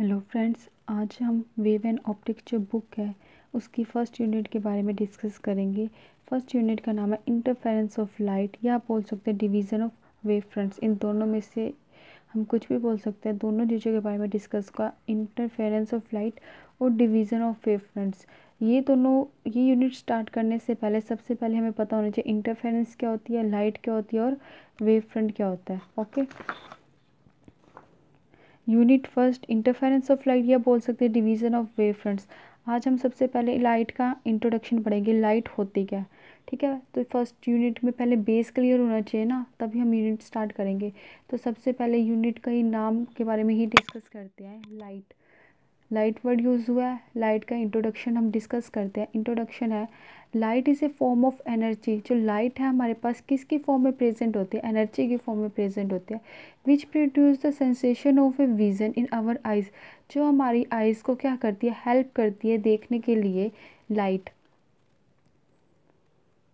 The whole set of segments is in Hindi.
हेलो फ्रेंड्स, आज हम वेव एंड ऑप्टिक्स जो बुक है उसकी फर्स्ट यूनिट के बारे में डिस्कस करेंगे। फर्स्ट यूनिट का नाम है इंटरफेरेंस ऑफ लाइट, या आप बोल सकते हैं डिवीज़न ऑफ वेव फ्रंट्स। इन दोनों में से हम कुछ भी बोल सकते हैं, दोनों चीज़ों के बारे में डिस्कस का, इंटरफेरेंस ऑफ लाइट और डिवीज़न ऑफ वेव फ्रंट्स। ये यूनिट स्टार्ट करने से पहले सबसे पहले हमें पता होना चाहिए इंटरफेरेंस क्या होती है, लाइट क्या होती है और वेव फ्रंट क्या होता है। Okay, unit first, interference of light, या बोल सकते हैं डिवीज़न ऑफ वेव फ्रंट्स। आज हम सबसे पहले लाइट का इंट्रोडक्शन पढ़ेंगे, लाइट होती क्या है। ठीक है, तो फर्स्ट यूनिट में पहले बेस क्लियर होना चाहिए ना, तभी हम यूनिट स्टार्ट करेंगे। तो सबसे पहले यूनिट का ही नाम के बारे में ही डिस्कस करते हैं। लाइट वर्ड यूज़ हुआ है, लाइट का इंट्रोडक्शन हम डिस्कस करते हैं। इंट्रोडक्शन है, light is a form of energy. जो लाइट है हमारे पास किसकी फॉर्म में प्रेजेंट होती है, एनर्जी की फॉर्म में प्रेजेंट होती है, which produce the sensation of a vision in our eyes. जो हमारी आइज़ को क्या करती है, हेल्प करती है देखने के लिए।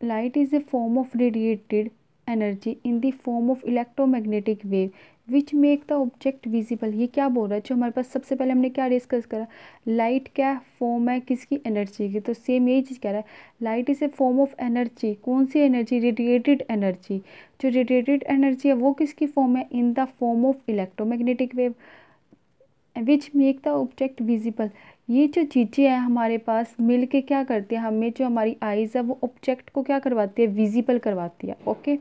Light is a form of radiated energy in the form of electromagnetic wave which make the object visible. ये क्या बोल रहा है, जो हमारे पास सबसे पहले हमने क्या डिस्कस करा, लाइट क्या फॉर्म है किसकी, एनर्जी की। तो सेम यही चीज़ कह रहा है, light is a form of energy. कौन सी एनर्जी, रेडिएटेड एनर्जी। जो रेडिएटेड एनर्जी है वो किसकी फॉर्म है, in the form of electromagnetic wave which make the object visible. ये जो चीज़ें हैं हमारे पास मिल के क्या करती है, हमें जो हमारी आइज़ है वो ऑब्जेक्ट को क्या करवाती है, विजिबल करवाती है। Okay,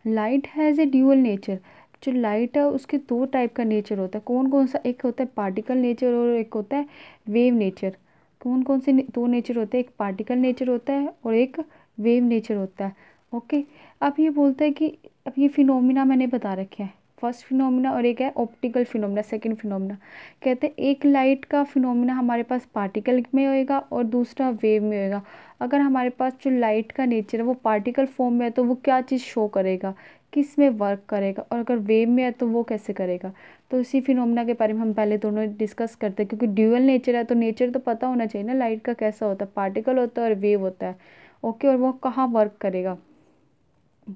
light has a dual nature. जो लाइट है उसके दो टाइप का नेचर होता है। कौन कौन सा, एक होता है पार्टिकल नेचर और एक होता है वेव नेचर। कौन कौन से दो नेचर होते हैं, एक पार्टिकल नेचर होता है और एक वेव नेचर होता है। ओके, अब ये बोलता है कि अब ये फिनोमिना मैंने बता रखे हैं, फर्स्ट फिनोमिना और एक है ऑप्टिकल फिनोमिना, सेकंड फिनोमिना। कहते हैं एक लाइट का फिनोमिना हमारे पास पार्टिकल में होएगा और दूसरा वेव में होएगा। अगर हमारे पास जो लाइट का नेचर है वो पार्टिकल फॉर्म में है तो वो क्या चीज़ शो करेगा, किस में वर्क करेगा, और अगर वेव में है तो वो कैसे करेगा। तो इसी फिनोमिना के बारे में हम पहले दोनों डिस्कस करते हैं, क्योंकि ड्यूअल नेचर है तो नेचर तो पता होना चाहिए ना लाइट का, कैसा होता है, पार्टिकल होता है और वेव होता है। ओके, और वो कहाँ वर्क करेगा।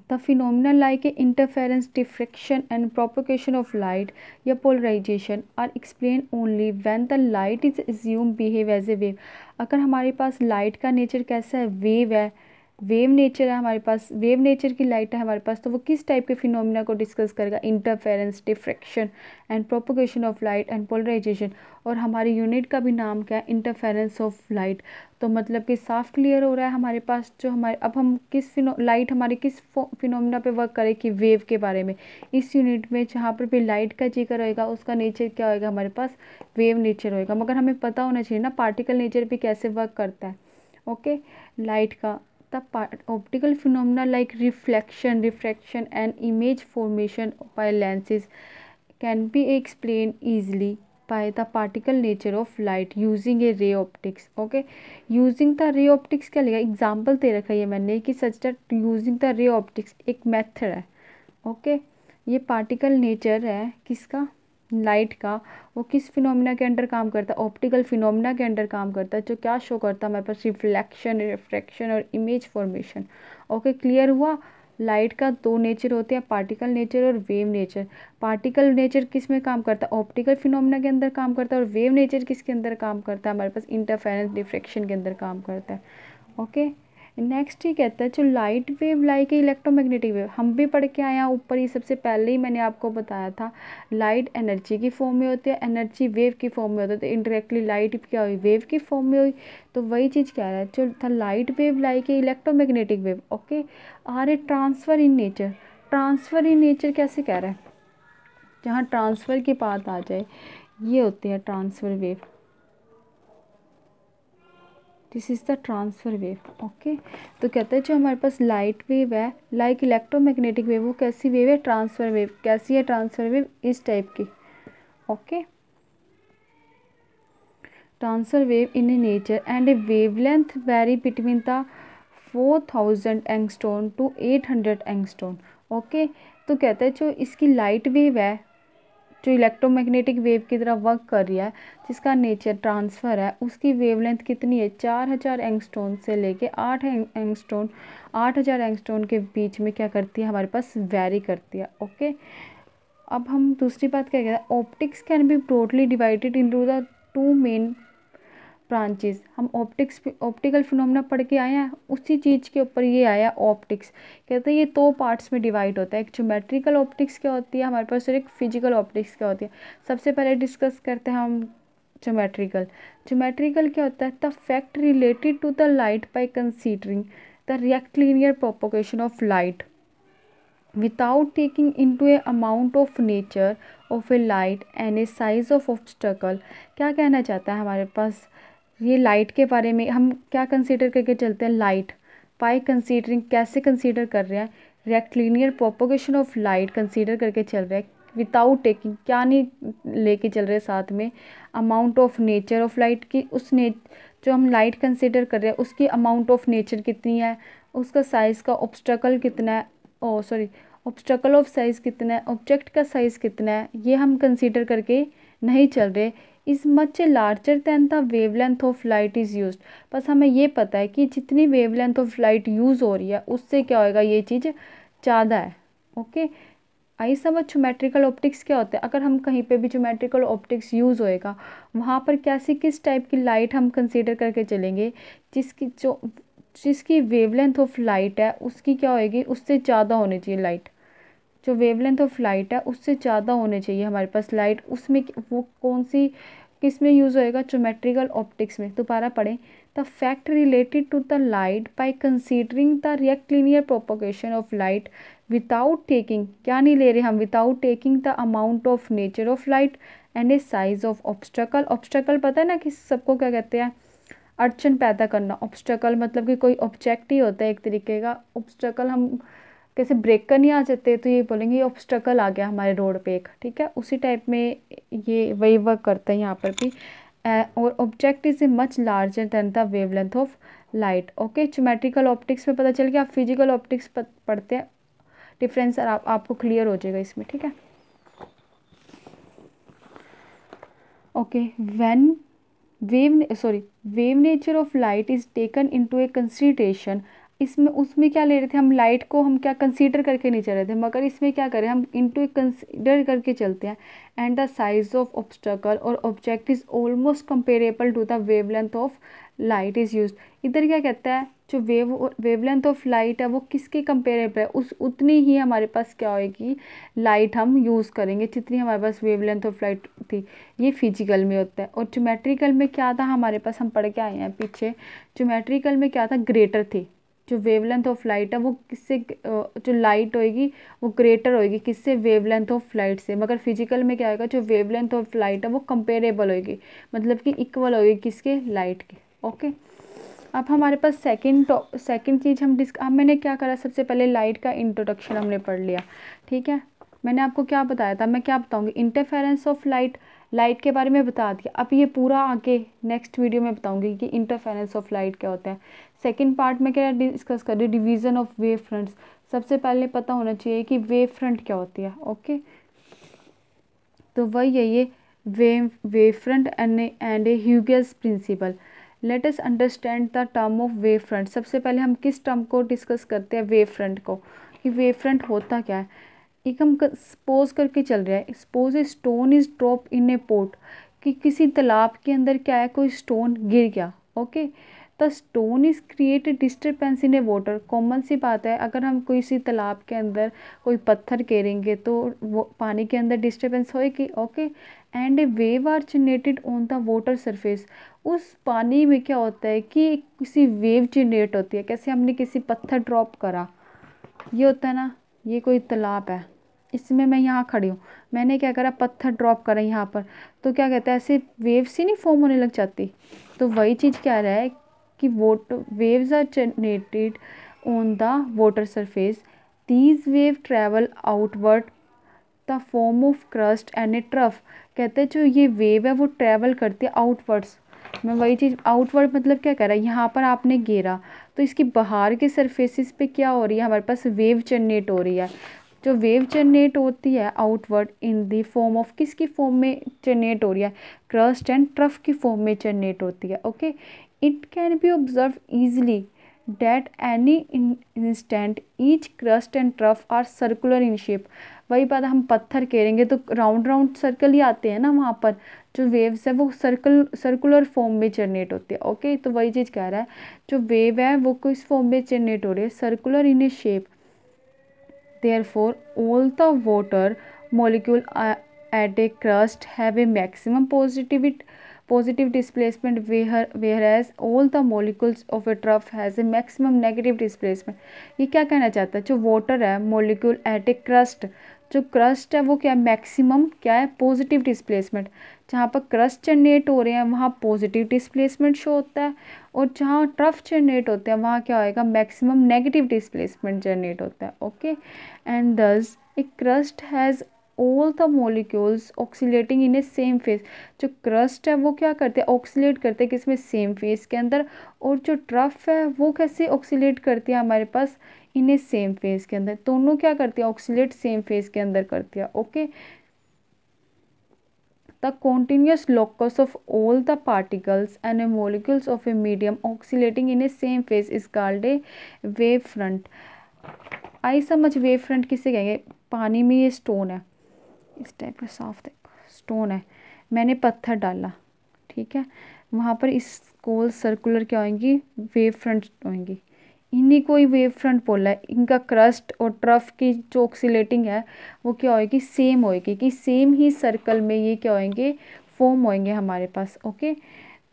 The phenomena like interference, diffraction and propagation of light या polarization are explained only when the light is assumed behave as a wave। अगर हमारे पास लाइट का नेचर कैसा है, वेव है, वेव नेचर है हमारे पास, वेव नेचर की लाइट है हमारे पास, तो वो किस टाइप के फिनोमिना को डिस्कस करेगा, interference, diffraction and propagation of light and polarisation. और हमारी यूनिट का भी नाम क्या है, इंटरफेरेंस ऑफ लाइट। तो मतलब कि साफ क्लियर हो रहा है हमारे पास, जो हमारे अब हम लाइट हमारी किस फिनोमिना पे वर्क करे कि वेव के बारे में। इस यूनिट में जहाँ पर भी लाइट का जिक्र होएगा उसका नेचर क्या होएगा, हमारे पास वेव नेचर होएगा। मगर हमें पता होना चाहिए ना पार्टिकल नेचर भी कैसे वर्क करता है। ओके, लाइट का optical phenomena like reflection, refraction and image formation by lenses can be explained easily by the particle nature of light using a ray optics। okay, using the ray optics क्या लिखा, एग्जाम्पल दे रखा है मैंने कि such that using the ray optics एक मेथड है। ओके, ये पार्टिकल नेचर है किसका, लाइट का, वो किस फिनोमिना के अंडर काम करता है, ऑप्टिकल फिनोमिना के अंडर काम करता है, जो क्या शो करता है हमारे पास, रिफ्लेक्शन, रिफ्रैक्शन और इमेज फॉर्मेशन। ओके, क्लियर हुआ। लाइट का दो नेचर होते हैं, पार्टिकल नेचर और वेव नेचर। पार्टिकल नेचर किस में काम करता है, ऑप्टिकल फिनोमिना के अंदर काम करता है, और वेव नेचर किसके अंदर काम करता है, हमारे पास इंटरफेरेंस, डिफ्रैक्शन के अंदर काम करता है। ओके, नेक्स्ट ही कहता है जो light wave like electromagnetic wave, हम भी पढ़ के आए हैं ऊपर ही, सबसे पहले ही मैंने आपको बताया था लाइट एनर्जी की फॉर्म में होती है, एनर्जी वेव की फॉर्म में होती है, तो इनडायरेक्टली लाइट क्या हुई, वेव की फॉर्म में हुई। तो वही चीज़ कह रहा है, जो था light wave like electromagnetic wave. Okay, are a transverse in nature. Transverse in nature कैसे कह रहा है, जहाँ ट्रांसफ़र की बात आ जाए, ये होती है transverse wave. This is the transverse wave. Okay, तो कहते हैं जो हमारे पास लाइट वेव है लाइक इलेक्ट्रोमैग्नेटिक वेव, वो कैसी वेव है, ट्रांसफ़र वेव। कैसी है ट्रांसफ़र वेव, इस टाइप की। Okay, transverse wave in nature and a wavelength vary between the 4000 angstrom to 800 angstrom. Okay, तो कहते हैं जो इसकी लाइट वेव है जो इलेक्ट्रोमैग्नेटिक वेव की तरह वर्क कर रही है, जिसका नेचर ट्रांसफ़र है, उसकी वेवलेंथ कितनी है, 4000 एंगस्ट्रॉन से लेके 8000 एंगस्ट्रॉन के बीच में क्या करती है, हमारे पास वेरी करती है। ओके, अब हम दूसरी बात क्या कहते हैं, optics can be broadly divided into the two main branches. हम ऑप्टिकल फिनोमेना पढ़ के आए हैं, उसी चीज़ के ऊपर ये आया ऑप्टिक्स। कहते हैं ये दो पार्ट्स में डिवाइड होता है, एक ज्योमेट्रिकल ऑप्टिक्स क्या होती है हमारे पास, और एक फिजिकल ऑप्टिक्स क्या होती है। सबसे पहले डिस्कस करते हैं हम ज्योमेट्रिकल। ज्योमेट्रिकल क्या होता है, the fact related to the light by considering the rectilinear propagation of light without taking into a amount of nature of a light and a size of obstacle। क्या कहना चाहता है हमारे पास ये लाइट के बारे में, हम क्या कंसीडर करके चलते हैं, लाइट बाय कंसीडरिंग, कैसे कंसीडर कर रहे हैं, rectilinear propagation of light consider करके चल रहे हैं, विदाउट टेकिंग क्या नहीं लेके चल रहे साथ में, amount of nature of light की, जो हम लाइट कंसीडर कर रहे हैं उसकी अमाउंट ऑफ नेचर कितनी है, उसका साइज़ का ऑब्स्टकल कितना है, ओ सॉरी ऑब्स्टकल ऑफ साइज़ कितना है, ऑब्जेक्ट का साइज़ कितना है, ये हम कंसीडर करके नहीं चल रहे। Is much larger than the wavelength of light is used. बस हमें ये पता है कि जितनी वेवलेंथ ऑफ लाइट यूज़ हो रही है उससे क्या होएगा, ये चीज़ ज़्यादा है। ओके, आई समझ। ज्योमेट्रिकल ऑप्टिक्स क्या होता है, अगर हम कहीं पे भी ज्योमेट्रिकल ऑप्टिक्स यूज़ होएगा वहाँ पर कैसी किस टाइप की लाइट हम कंसीडर करके चलेंगे, जिसकी वेवलेंथ ऑफ लाइट है उसकी क्या होएगी, उससे ज़्यादा होनी चाहिए लाइट, जो वेवलेंथ ऑफ लाइट है उससे ज़्यादा होने चाहिए हमारे पास लाइट, उसमें वो कौन सी किस में यूज़ होएगा, ज्योमेट्रिकल ऑप्टिक्स में। दोबारा पढ़ें, the fact related to the light by considering the rectilinear propagation of light without taking, क्या नहीं ले रहे हम, without taking the amount of nature of light and a size of obstacle. Obstacle पता है ना कि सबको क्या कहते हैं, अड़चन पैदा करना। ऑब्स्टकल मतलब कि कोई ऑब्जेक्ट ही होता है एक तरीके का। ऑब्स्टकल हम कैसे ब्रेक कर नहीं आ जाते तो ये बोलेंगे ये ऑब्स्टकल आ गया हमारे रोड पे एक, ठीक है, उसी टाइप में ये वही वर्क करता है यहाँ पर भी। और object is a much larger than the wavelength of light. Okay, geometrical optics में पता चल गया। आप फिजिकल ऑप्टिक्स पढ़ते हैं, डिफरेंस आपको क्लियर हो जाएगा इसमें, ठीक है। Okay, when wave nature of light is taken into A consideration, इसमें उसमें क्या ले रहे थे हम, लाइट को हम क्या कंसीडर करके नहीं चल रहे थे, मगर इसमें क्या करें हम इनटू कंसीडर करके चलते हैं। And the size of obstacle or object is almost comparable to the wavelength of light is use. इधर क्या कहता है, जो वेवलेंथ ऑफ लाइट है वो किसके कंपेरेबल है, उस उतनी ही हमारे पास क्या होएगी लाइट हम यूज़ करेंगे जितनी हमारे पास वेवलेंथ ऑफ लाइट थी। ये फिजिकल में होता है। और ज्योमेट्रिकल में क्या था हमारे पास, हम पढ़ के आए हैं पीछे, ज्योमेट्रिकल में क्या था, ग्रेटर थी। जो वेवलेंथ ऑफ लाइट है वो किससे, जो लाइट होएगी वो ग्रेटर होएगी किससे, वेवलेंथ ऑफ लाइट से। मगर फिजिकल में क्या होएगा, जो वेवलेंथ ऑफ लाइट है वो कंपेरेबल होएगी, मतलब कि इक्वल होएगी किसके, लाइट के। ओके, अब हमारे पास सेकंड चीज़ अब मैंने क्या करा, सबसे पहले लाइट का इंट्रोडक्शन हमने पढ़ लिया, ठीक है। मैंने आपको क्या बताया था, मैं क्या बताऊंगी, इंटरफेरेंस ऑफ लाइट के बारे में बता दिया। अब ये पूरा आगे नेक्स्ट वीडियो में बताऊंगी कि इंटरफेरेंस ऑफ लाइट क्या होता है। सेकंड पार्ट में क्या डिस्कस कर रही, डिवीज़न ऑफ वेव फ्रंट्स। सबसे पहले पता होना चाहिए कि वेव फ्रंट क्या होती है। ओके, तो वही है ये वेव फ्रंट एंड ए ह्यूगेस principle. Let us understand the term of wave front. सबसे पहले हम किस टर्म को डिस्कस करते हैं, वेव फ्रंट को, कि वेव फ्रंट होता क्या है। एक हम सपोज करके चल रहा है, suppose a stone is drop in a pond, कि किसी तालाब के अंदर क्या है, कोई स्टोन गिर गया। Okay, the stone is create a disturbance in a water. Common सी बात है, अगर हम किसी तालाब के अंदर कोई पत्थर गिरेंगे तो वो पानी के अंदर डिस्टर्बेंस होएगी। Okay, and a wave are generated on the water surface. उस पानी में क्या होता है कि किसी वेव जनरेट होती है। कैसे, हमने किसी पत्थर ड्रॉप करा, ये होता है ना, ये कोई तालाब है, इसमें मैं यहाँ खड़ी हूँ, मैंने क्या करा, पत्थर ड्रॉप करा यहाँ पर, तो क्या कहता है, ऐसे वेव्स ही नहीं फॉर्म होने लग जाती। तो वही चीज़ कह रहा है कि waves are generated on the water surface, these wave travel outward the form of crest and a trough. कहते हैं जो ये वेव है वो ट्रैवल करती है आउटवर्ड्स। मैं वही चीज़, आउटवर्ड मतलब क्या कर रहा है, यहाँ पर आपने घेरा तो इसकी बाहर के सरफेसिस पे क्या हो रही है, हमारे पास वेव जनरेट हो रही है। जो वेव जनरेट होती है outward in the form of, किसकी फॉर्म में जनरेट हो रही है, क्रस्ट एंड ट्रफ की फॉर्म में जनरेट होती है। Okay, it can be observe easily that any instant each crust and trough are circular in shape। वही बात, हम पत्थर घेरेंगे तो राउंड राउंड सर्कल ही आते हैं ना, वहाँ पर जो वेव्स है वो सर्कुलर फॉर्म में जनरेट होती है। ओके, तो वही चीज़ कह रहा है, जो वेव है वो किस फॉर्म में जनरेट हो रही है, circular in A shape. Therefore, all the water molecule at a crust have a maximum positive displacement, whereas all the molecules of a trough has a maximum negative displacement। ये क्या कहना चाहता है, जो वाटर है मोलिक्यूल एट ए क्रस्ट, जो क्रस्ट है वो क्या मैक्सिमम क्या है, पॉजिटिव डिस्प्लेसमेंट। जहाँ पर क्रस्ट जनरेट हो रहे हैं वहाँ पॉजिटिव डिस्प्लेसमेंट शो होता है, और जहाँ ट्रफ जनरेट होते हैं वहाँ क्या होएगा, मैक्सिमम नेगेटिव डिस्प्लेसमेंट जनरेट होता है। Okay, and this a crest has all the molecules oscillating in a same phase. जो क्रस्ट है वो क्या करते हैं, ऑक्सीलेट करते हैं किसमें, सेम फेज के अंदर। और जो ट्रफ है वो कैसे ऑक्सीलेट करती है हमारे पास, इन ए सेम फेज के अंदर। दोनों क्या करती है, ऑक्सीलेट सेम फेज के अंदर करती है। Okay, the continuous locus of all the particles and molecules of a medium oscillating in a same phase is called a wave front। आई समझ, वेव फ्रंट किसे कहेंगे, पानी में ये स्टोन है, इस टाइप का साफ देखो स्टोन है, मैंने पत्थर डाला, ठीक है, वहाँ पर इस गोल सर्कुलर क्या होंगी, वेव फ्रंट होंगी। इन्हीं को ही वेव फ्रंट बोला है। इनका क्रस्ट और ट्रफ की जो ऑक्सीलेटिंग है वो क्या होएगी, सेम होएगी, कि सेम ही सर्कल में ये क्या होएंगे, फॉर्म होएंगे हमारे पास। Okay,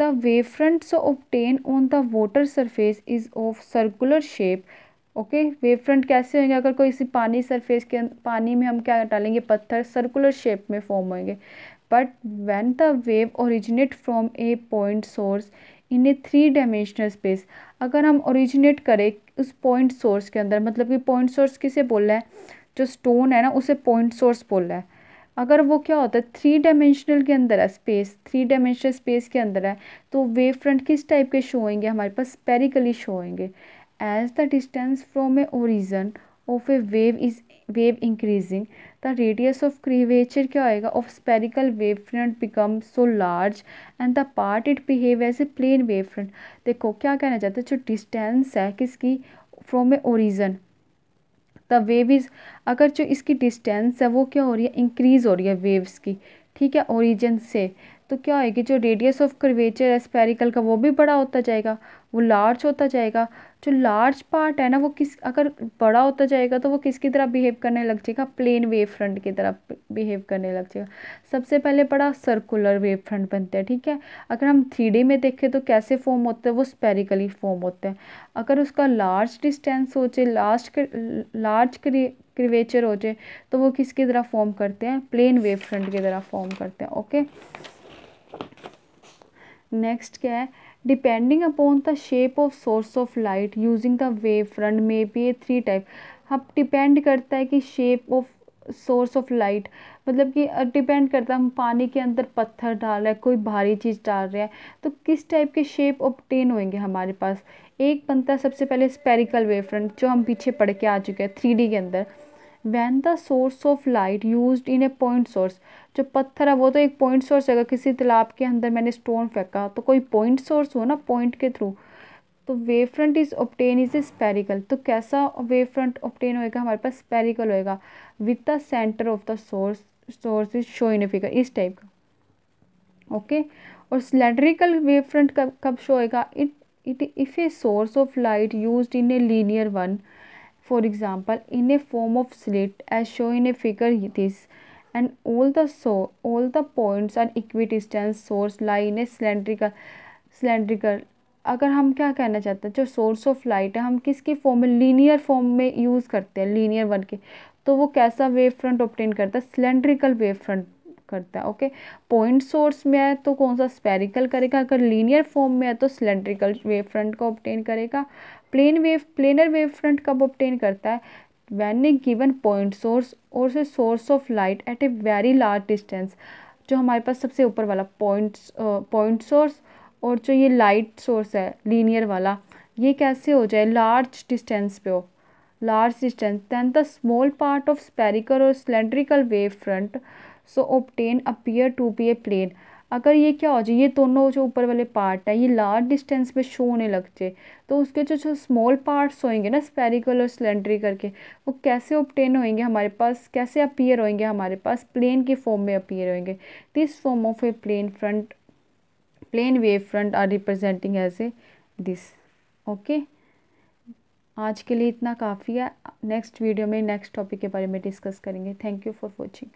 the wave fronts obtain on the water surface is of circular shape. Okay, wave front कैसे होंगे, अगर कोई सी पानी सरफेस के पानी में हम क्या डालेंगे, पत्थर, सर्कुलर शेप में फॉर्म होंगे। But when the wave originate from A point source in A 3 dimensional space, अगर हम ओरिजिनेट करें उस पॉइंट सोर्स के अंदर, मतलब कि पॉइंट सोर्स किसे बोल रहा है, जो स्टोन है ना उसे पॉइंट सोर्स बोल रहा है। अगर वो क्या होता है 3 डायमेंशनल के अंदर है, स्पेस 3 डायमेंशनल स्पेस के अंदर है, तो वेव फ्रंट किस टाइप के शो होंगे हमारे पास, स्पेरिकली शो होंगे। As the distance from a origin of a wave increasing, the radius of curvature क्या होएगा of spherical wave front become so large and the part it behave as a plane wave front. देखो क्या कहना चाहते हैं, जो डिस्टेंस है किसकी, from a origin, the wave is, अगर जो इसकी डिस्टेंस है वो क्या हो रही है, इंक्रीज़ हो रही है वेव्स की, ठीक है, ओरिजिन से, तो क्या होएगी, जो रेडियस ऑफ कर्वेचर है स्पेरिकल का वो भी बड़ा होता जाएगा, वो लार्ज होता जाएगा। जो लार्ज पार्ट है ना वो किस, अगर बड़ा होता जाएगा तो वो किसकी तरह बिहेव करने लग जाएगा, प्लेन वेव फ्रंट की तरह बिहेव करने लग जाएगा। सबसे पहले बड़ा सर्कुलर वेव फ्रंट बनते हैं, ठीक है। अगर हम 3D में देखें तो कैसे फॉर्म होते हैं, वो स्पेरिकली फॉर्म होते हैं। अगर उसका लार्ज डिस्टेंस हो जाए, लार्ज क्रिवेचर हो जाए, तो वो किसकी तरह फॉर्म करते हैं, प्लेन वेव फ्रंट की तरह फॉर्म करते हैं। ओके, नेक्स्ट क्या है, depending upon the shape of source of light using the wave front में बी ए 3 टाइप। अब डिपेंड करता है कि shape of source of light, मतलब कि डिपेंड करता है, हम पानी के अंदर पत्थर डाल रहे हैं, कोई भारी चीज़ डाल रहे हैं, तो किस टाइप के शेप ऑब्टेन होंगे हमारे पास। एक बनता है सबसे पहले स्पेरिकल वेव फ्रंट, जो हम पीछे पढ़ के आ चुके हैं 3D के अंदर। When the source of light use in A point source, जो पत्थर है वो तो एक पॉइंट सोर्स है, किसी तालाब के अंदर मैंने स्टोन फेंका तो कोई पॉइंट सोर्स हो ना, पॉइंट के थ्रू, तो wave front is obtain is a spherical. तो कैसा वेव फ्रंट ऑब्टेन होएगा हमारे पास, स्पेरिकल होएगा, with the centre of the source is show in a figure, इस टाइप का। ओके, और सिलेंड्रिकल वेव फ्रंट कब शो होएगा, it if a source of light used in a linear one, for example in a form of slit as shown in a figure this, and all the points are equidistant source lie in a cylindrical। अगर हम क्या कहना चाहते हैं, जो सोर्स ऑफ लाइट है हम किसकी फॉर्म में, लीनियर फॉर्म में यूज़ करते हैं, लीनियर वन के, तो वो कैसा वेव फ्रंट ऑब्टेन करता है, सिलेंड्रिकल वेव फ्रंट करता है। ओके, पॉइंट सोर्स में है तो कौन सा, स्पेरिकल करेगा, अगर लीनियर फॉर्म में है तो सिलेंड्रिकल वेव फ्रंट को ऑब्टेन करेगा। प्लेनर वेव फ्रंट कब ऑब्टेन करता है, when A given point source और से source of light at a very large distance, जो हमारे पास सबसे ऊपर वाला पॉइंट सोर्स और जो ये लाइट सोर्स है लीनियर वाला, ये कैसे हो जाए, लार्ज डिस्टेंस पे हो, large distance, then the small part of spherical और cylindrical wave front so obtain appear to be a plane. अगर ये क्या हो जाए, ये दोनों जो ऊपर वाले पार्ट है ये लार्ज डिस्टेंस में शो होने लग जाए, तो उसके जो जो स्मॉल पार्ट्स होंगे ना, स्फेरिकल और सिलेंड्री करके, वो कैसे ऑब्टेन होंगे हमारे पास, कैसे अपीयर होंगे हमारे पास, प्लेन के फॉर्म में अपीयर होंगे। This form of a plane wave front are representing as a this. Okay, आज के लिए इतना काफ़ी है। नेक्स्ट वीडियो में नेक्स्ट टॉपिक के बारे में डिस्कस करेंगे। Thank you for watching.